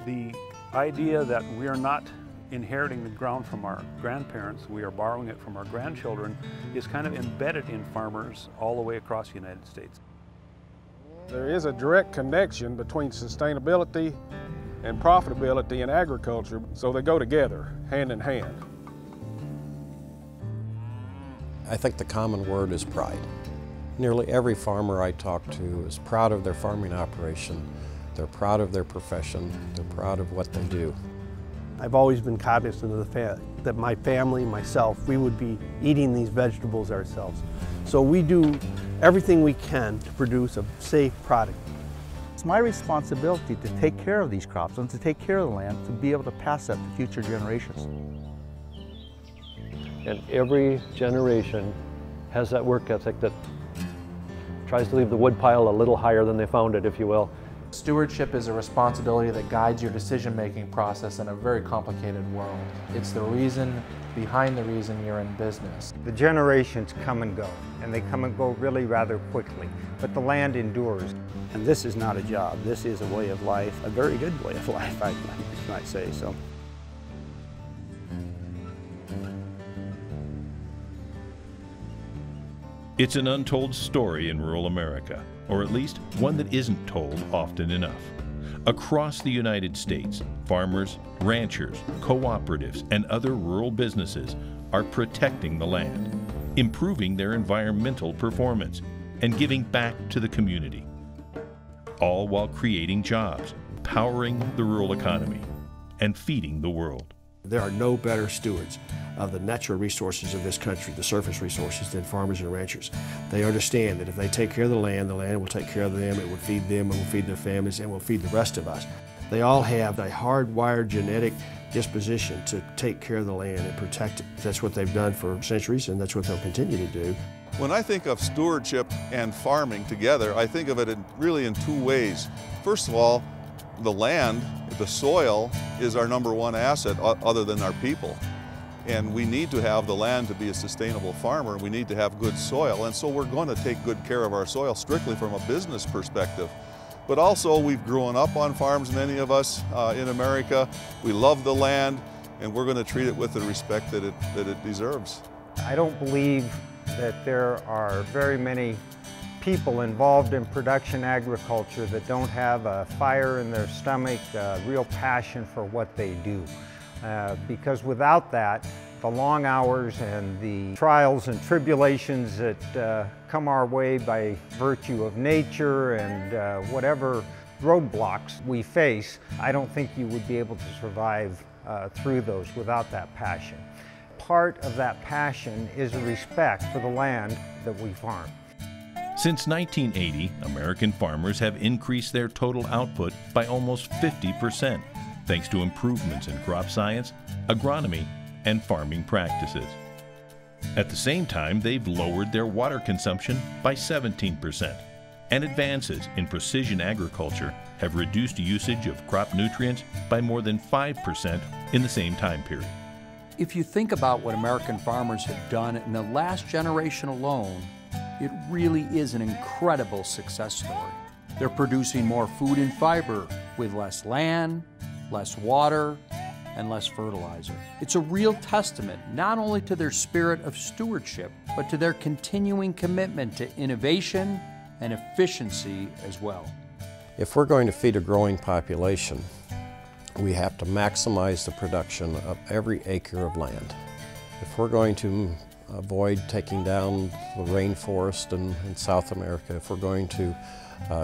The idea that we are not inheriting the ground from our grandparents, we are borrowing it from our grandchildren, is kind of embedded in farmers all the way across the United States. There is a direct connection between sustainability and profitability in agriculture, so they go together, hand in hand. I think the common word is pride. Nearly every farmer I talk to is proud of their farming operation. They're proud of their profession. They're proud of what they do. I've always been cognizant of the fact that my family, myself, we would be eating these vegetables ourselves. So we do everything we can to produce a safe product. It's my responsibility to take care of these crops and to take care of the land to be able to pass that to future generations. And every generation has that work ethic that tries to leave the woodpile a little higher than they found it, if you will. Stewardship is a responsibility that guides your decision-making process in a very complicated world. It's the reason behind the reason you're in business. The generations come and go, and they come and go really rather quickly, but the land endures. And this is not a job, this is a way of life, a very good way of life, I might say so. It's an untold story in rural America, or at least one that isn't told often enough. Across the United States, farmers, ranchers, cooperatives, and other rural businesses are protecting the land, improving their environmental performance, and giving back to the community. All while creating jobs, powering the rural economy, and feeding the world. There are no better stewards of the natural resources of this country, the surface resources, than farmers and ranchers. They understand that if they take care of the land will take care of them, it will feed them, it will feed their families, and will feed the rest of us. They all have a hardwired genetic disposition to take care of the land and protect it. That's what they've done for centuries, and that's what they'll continue to do. When I think of stewardship and farming together, I think of it really in two ways. First of all, the land, the soil, is our #1 asset other than our people. And we need to have the land to be a sustainable farmer. We need to have good soil, and so we're going to take good care of our soil strictly from a business perspective. But also, we've grown up on farms, many of us in America. We love the land, and we're going to treat it with the respect that it deserves. I don't believe that there are very many people involved in production agriculture that don't have a fire in their stomach, a real passion for what they do. Because without that, the long hours and the trials and tribulations that come our way by virtue of nature and whatever roadblocks we face, I don't think you would be able to survive through those without that passion. Part of that passion is a respect for the land that we farm. Since 1980, American farmers have increased their total output by almost 50%, thanks to improvements in crop science, agronomy, and farming practices. At the same time, they've lowered their water consumption by 17%, and advances in precision agriculture have reduced usage of crop nutrients by more than 5% in the same time period. If you think about what American farmers have done in the last generation alone, it really is an incredible success story. They're producing more food and fiber with less land, less water, and less fertilizer. It's a real testament not only to their spirit of stewardship, but to their continuing commitment to innovation and efficiency as well. If we're going to feed a growing population, we have to maximize the production of every acre of land. If we're going to avoid taking down the rainforest in South America, if we're going to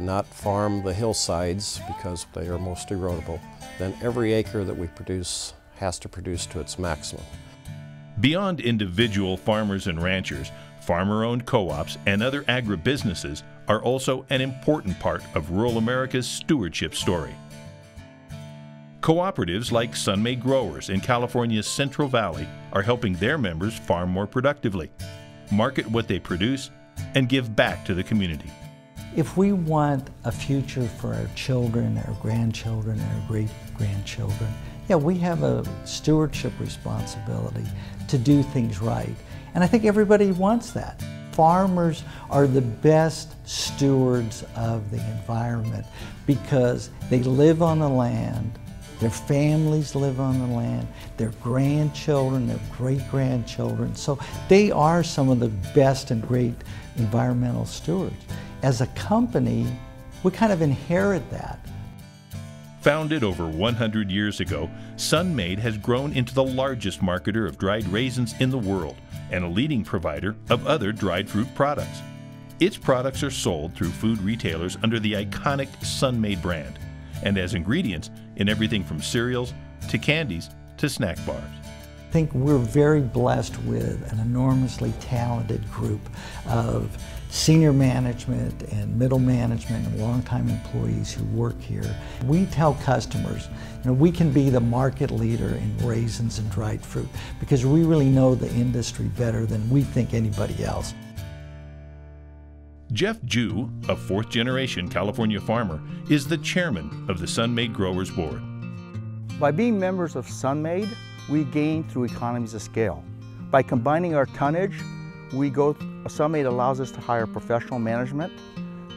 not farm the hillsides because they are most erodible, then every acre that we produce has to produce to its maximum. Beyond individual farmers and ranchers, farmer-owned co-ops and other agribusinesses are also an important part of rural America's stewardship story. Cooperatives like Sun-Made Growers in California's Central Valley are helping their members farm more productively, market what they produce, and give back to the community. If we want a future for our children, our grandchildren, our great-grandchildren, yeah, we have a stewardship responsibility to do things right. And I think everybody wants that. Farmers are the best stewards of the environment because they live on the land, Their families live on the land, their grandchildren, their great-grandchildren. So they are some of the best and great environmental stewards. As a company, we kind of inherit that. Founded over 100 years ago, Sun-Maid has grown into the largest marketer of dried raisins in the world and a leading provider of other dried fruit products. Its products are sold through food retailers under the iconic Sun-Maid brand and as ingredients in everything from cereals to candies to snack bars. I think we're very blessed with an enormously talented group of senior management and middle management and longtime employees who work here. We tell customers, we can be the market leader in raisins and dried fruit because we really know the industry better than we think anybody else. Jeff Jew, a fourth-generation California farmer, is the chairman of the Sun-Maid Growers Board. By being members of Sun-Maid, we gain through economies of scale. By combining our tonnage, Sun-Maid allows us to hire professional management,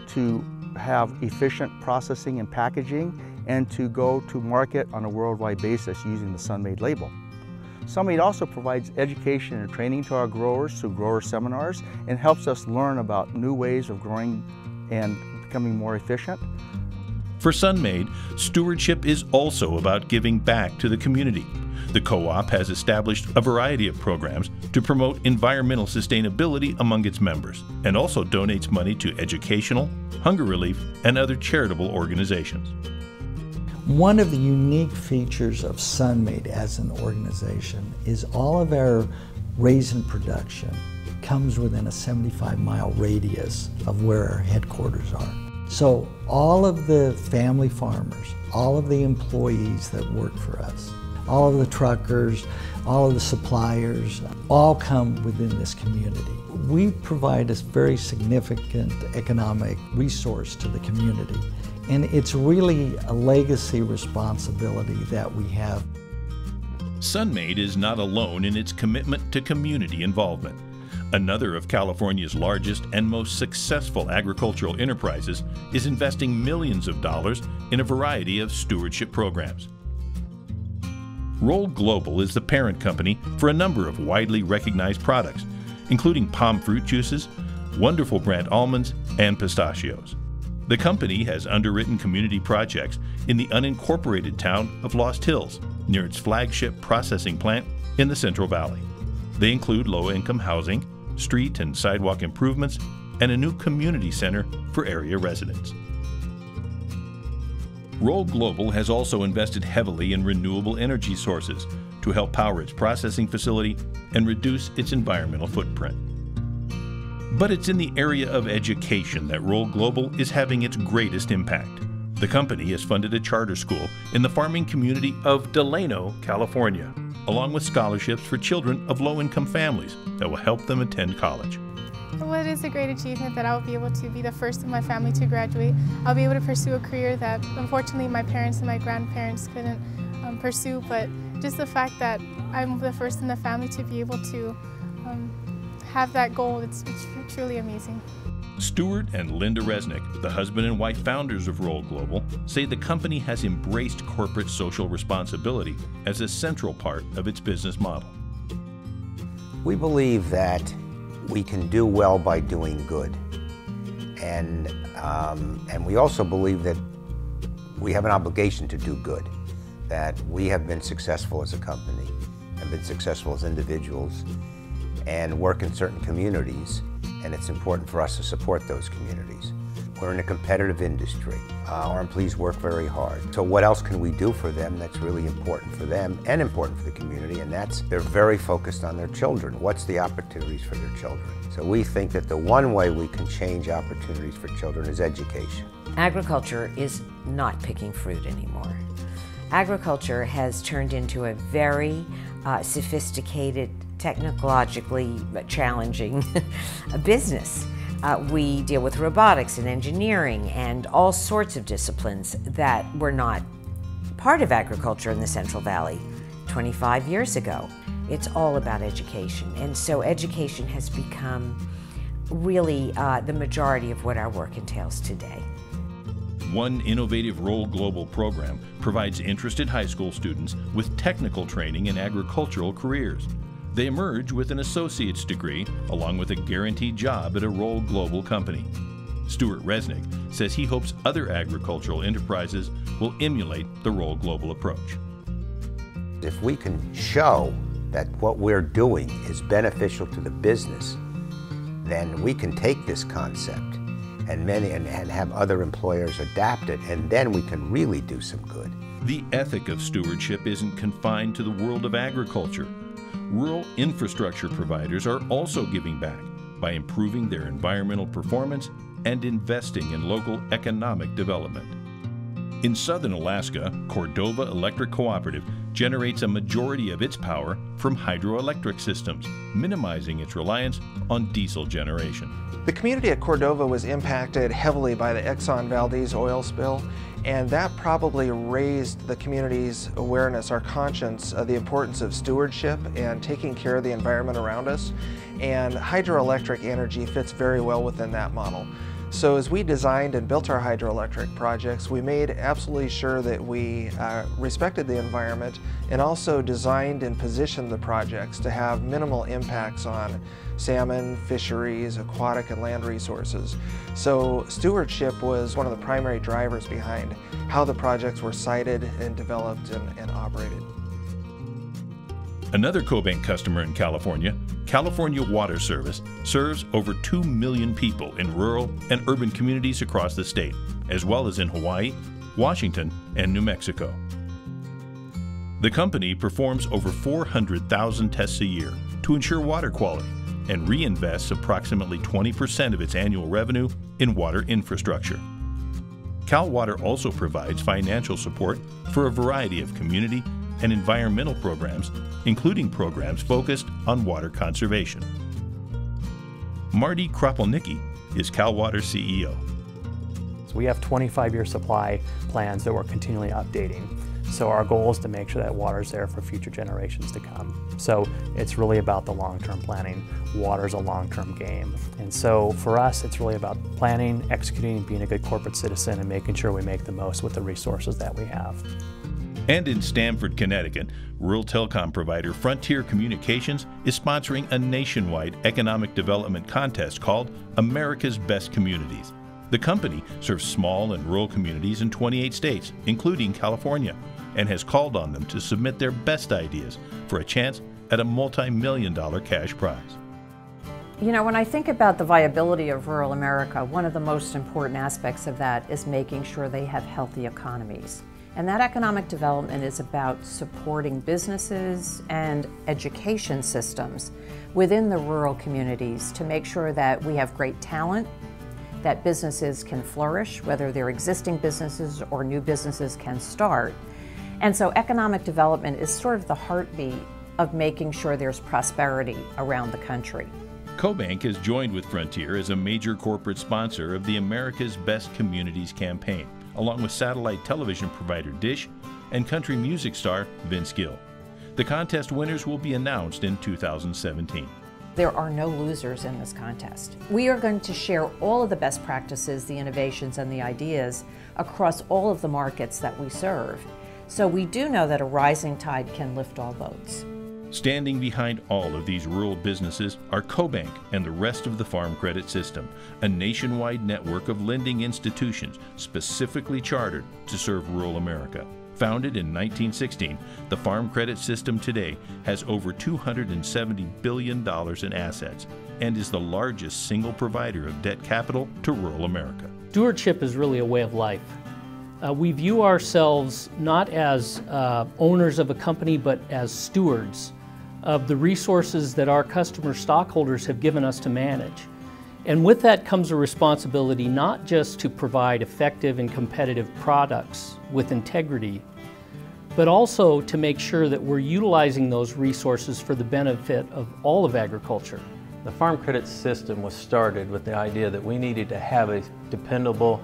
to have efficient processing and packaging, and to go to market on a worldwide basis using the Sun-Maid label. Sun-Maid also provides education and training to our growers through grower seminars and helps us learn about new ways of growing and becoming more efficient. For Sun-Maid, stewardship is also about giving back to the community. The co-op has established a variety of programs to promote environmental sustainability among its members and also donates money to educational, hunger relief, and other charitable organizations. One of the unique features of Sun-Maid as an organization is all of our raisin production comes within a 75-mile radius of where our headquarters are. So all of the family farmers, all of the employees that work for us, all of the truckers, all of the suppliers, all come within this community. We provide a very significant economic resource to the community, and it's really a legacy responsibility that we have. Sun-Maid is not alone in its commitment to community involvement. Another of California's largest and most successful agricultural enterprises is investing millions of dollars in a variety of stewardship programs. Roll Global is the parent company for a number of widely recognized products, including palm fruit juices, Wonderful brand almonds, and pistachios. The company has underwritten community projects in the unincorporated town of Lost Hills, near its flagship processing plant in the Central Valley. They include low-income housing, street and sidewalk improvements, and a new community center for area residents. Roll Global has also invested heavily in renewable energy sources to help power its processing facility and reduce its environmental footprint. But it's in the area of education that Roll Global is having its greatest impact. The company has funded a charter school in the farming community of Delano, California, along with scholarships for children of low-income families that will help them attend college. Well, it is a great achievement that I'll be able to be the first in my family to graduate. I'll be able to pursue a career that unfortunately my parents and my grandparents couldn't pursue, but just the fact that I'm the first in the family to be able to have that goal, it's truly amazing. Stuart and Linda Resnick, the husband and wife founders of Roll Global, say the company has embraced corporate social responsibility as a central part of its business model. We believe that we can do well by doing good. And we also believe that we have an obligation to do good, that we have been successful as a company and been successful as individuals and work in certain communities, and it's important for us to support those communities. We're in a competitive industry. Our employees work very hard. So what else can we do for them that's really important for them and important for the community? And that's, they're very focused on their children. What's the opportunities for their children? So we think that the one way we can change opportunities for children is education. Agriculture is not picking fruit anymore. Agriculture has turned into a very sophisticated, technologically challenging business. We deal with robotics and engineering and all sorts of disciplines that were not part of agriculture in the Central Valley 25 years ago. It's all about education, and so education has become really the majority of what our work entails today. One innovative Roll Global program provides interested high school students with technical training in agricultural careers. They emerge with an associate's degree along with a guaranteed job at a Roll Global company. Stuart Resnick says he hopes other agricultural enterprises will emulate the Roll Global approach. If we can show that what we're doing is beneficial to the business, then we can take this concept and have other employers adapt it, and then we can really do some good. The ethic of stewardship isn't confined to the world of agriculture. Rural infrastructure providers are also giving back by improving their environmental performance and investing in local economic development. In southern Alaska, Cordova Electric Cooperative generates a majority of its power from hydroelectric systems, minimizing its reliance on diesel generation. The community at Cordova was impacted heavily by the Exxon Valdez oil spill, and that probably raised the community's awareness, our conscience, of the importance of stewardship and taking care of the environment around us. And hydroelectric energy fits very well within that model. So as we designed and built our hydroelectric projects, we made absolutely sure that we respected the environment and also designed and positioned the projects to have minimal impacts on salmon, fisheries, aquatic and land resources. So stewardship was one of the primary drivers behind how the projects were sited and developed and operated. Another CoBank customer in California, California Water Service, serves over 2 million people in rural and urban communities across the state, as well as in Hawaii, Washington, and New Mexico. The company performs over 400,000 tests a year to ensure water quality and reinvests approximately 20% of its annual revenue in water infrastructure. Cal Water also provides financial support for a variety of community and environmental programs, including programs focused on water conservation. Marty Kropelnicki is Cal Water's CEO. So we have 25-year supply plans that we're continually updating. So our goal is to make sure that water's there for future generations to come. So it's really about the long-term planning. Water's a long-term game. And so for us, it's really about planning, executing, being a good corporate citizen, and making sure we make the most with the resources that we have. And in Stamford, Connecticut, rural telecom provider Frontier Communications is sponsoring a nationwide economic development contest called America's Best Communities. The company serves small and rural communities in 28 states, including California, and has called on them to submit their best ideas for a chance at a multi-million-dollar cash prize. You know, when I think about the viability of rural America, one of the most important aspects of that is making sure they have healthy economies. And that economic development is about supporting businesses and education systems within the rural communities to make sure that we have great talent, that businesses can flourish, whether they're existing businesses or new businesses can start. And so economic development is sort of the heartbeat of making sure there's prosperity around the country. CoBank has joined with Frontier as a major corporate sponsor of the America's Best Communities campaign, along with satellite television provider Dish and country music star Vince Gill. The contest winners will be announced in 2017. There are no losers in this contest. We are going to share all of the best practices, the innovations, and the ideas across all of the markets that we serve. So we do know that a rising tide can lift all boats. Standing behind all of these rural businesses are CoBank and the rest of the Farm Credit System, a nationwide network of lending institutions specifically chartered to serve rural America. Founded in 1916, the Farm Credit System today has over $270 billion in assets and is the largest single provider of debt capital to rural America. Stewardship is really a way of life. We view ourselves not as owners of a company, but as stewards of the resources that our customer stockholders have given us to manage. And with that comes a responsibility not just to provide effective and competitive products with integrity, but also to make sure that we're utilizing those resources for the benefit of all of agriculture. The Farm Credit System was started with the idea that we needed to have a dependable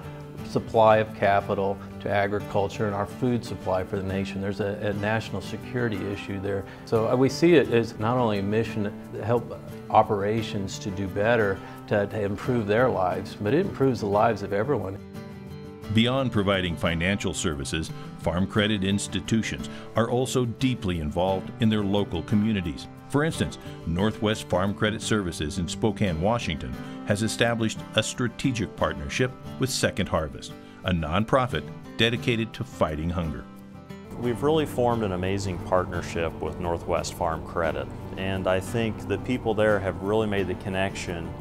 supply of capital to agriculture and our food supply for the nation. There's a national security issue there. So we see it as not only a mission to help operations to do better, to improve their lives, but it improves the lives of everyone. Beyond providing financial services, farm credit institutions are also deeply involved in their local communities. For instance, Northwest Farm Credit Services in Spokane, Washington has established a strategic partnership with Second Harvest, a nonprofit dedicated to fighting hunger. We've really formed an amazing partnership with Northwest Farm Credit, and I think the people there have really made the connection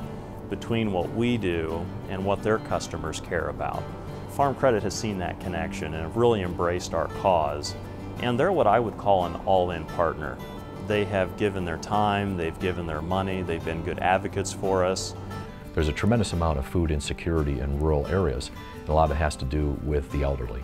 between what we do and what their customers care about. Farm Credit has seen that connection and have really embraced our cause, and they're what I would call an all-in partner. They have given their time, they've given their money, they've been good advocates for us. There's a tremendous amount of food insecurity in rural areas, and a lot of it has to do with the elderly.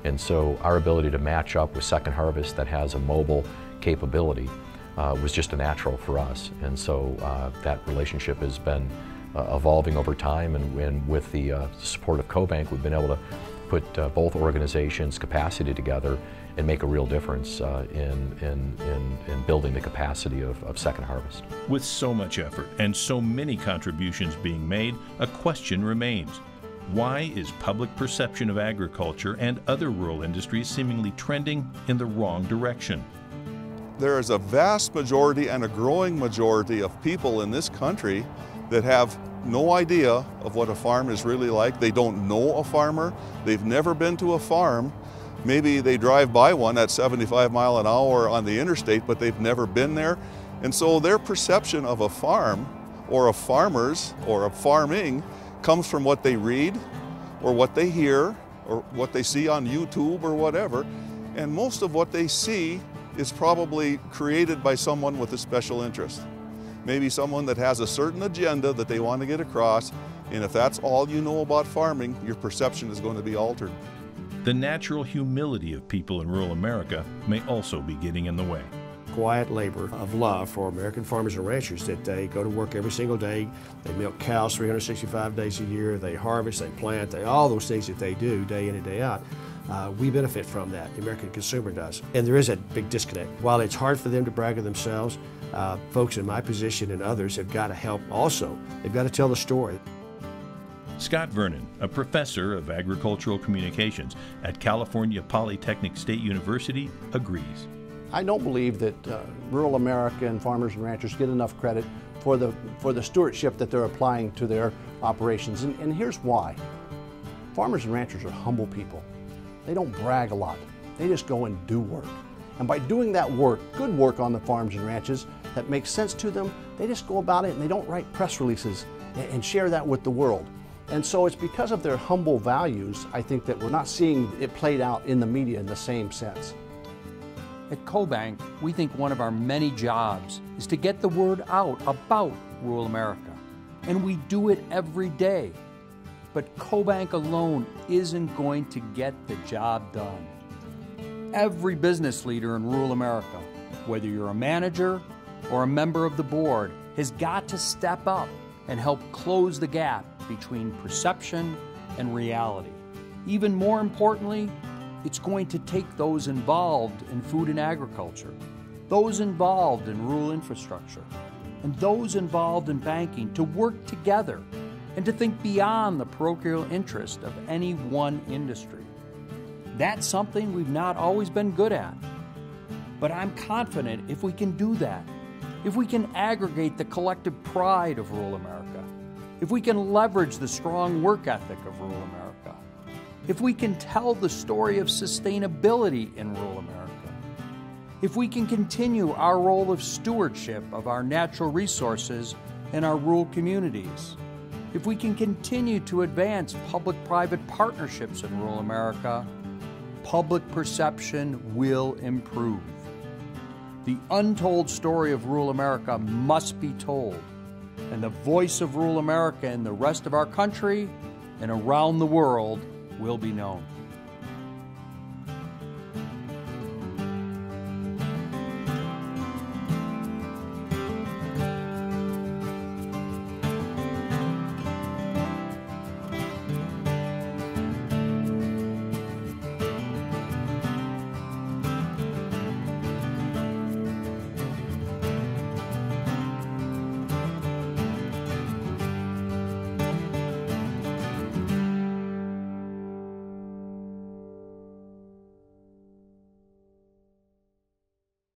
And so our ability to match up with Second Harvest that has a mobile capability was just a natural for us. And so that relationship has been evolving over time, and with the support of CoBank, we've been able to put both organizations' capacity together and make a real difference in building the capacity of Second Harvest. With so much effort and so many contributions being made, a question remains. Why is public perception of agriculture and other rural industries seemingly trending in the wrong direction? There is a vast majority and a growing majority of people in this country that have no idea of what a farm is really like. They don't know a farmer. They've never been to a farm. Maybe they drive by one at 75 miles an hour on the interstate, but they've never been there. And so their perception of a farm or of farmers or of farming comes from what they read or what they hear or what they see on YouTube or whatever. And most of what they see is probably created by someone with a special interest. Maybe someone that has a certain agenda that they want to get across, and if that's all you know about farming, your perception is going to be altered. The natural humility of people in rural America may also be getting in the way. Quiet labor of love for American farmers and ranchers, that they go to work every single day, they milk cows 365 days a year, they harvest, they plant, all those things that they do day in and day out. We benefit from that, the American consumer does. And there is a big disconnect. While it's hard for them to brag of themselves, folks in my position and others have got to help also. They've got to tell the story. Scott Vernon, a professor of agricultural communications at California Polytechnic State University, agrees. I don't believe that rural American farmers and ranchers get enough credit for the stewardship that they're applying to their operations. And here's why. Farmers and ranchers are humble people. They don't brag a lot. They just go and do work. And by doing that work, good work on the farms and ranches that makes sense to them, they just go about it and they don't write press releases and share that with the world. And so it's because of their humble values, I think, that we're not seeing it played out in the media in the same sense. At CoBank, we think one of our many jobs is to get the word out about rural America. And we do it every day. But CoBank alone isn't going to get the job done. Every business leader in rural America, whether you're a manager or a member of the board, has got to step up and help close the gap between perception and reality. Even more importantly, it's going to take those involved in food and agriculture, those involved in rural infrastructure, and those involved in banking to work together and to think beyond the parochial interest of any one industry. That's something we've not always been good at. But I'm confident if we can do that, if we can aggregate the collective pride of rural America, if we can leverage the strong work ethic of rural America, if we can tell the story of sustainability in rural America, if we can continue our role of stewardship of our natural resources in our rural communities, if we can continue to advance public-private partnerships in rural America, public perception will improve. The untold story of rural America must be told, and the voice of rural America in the rest of our country and around the world will be known.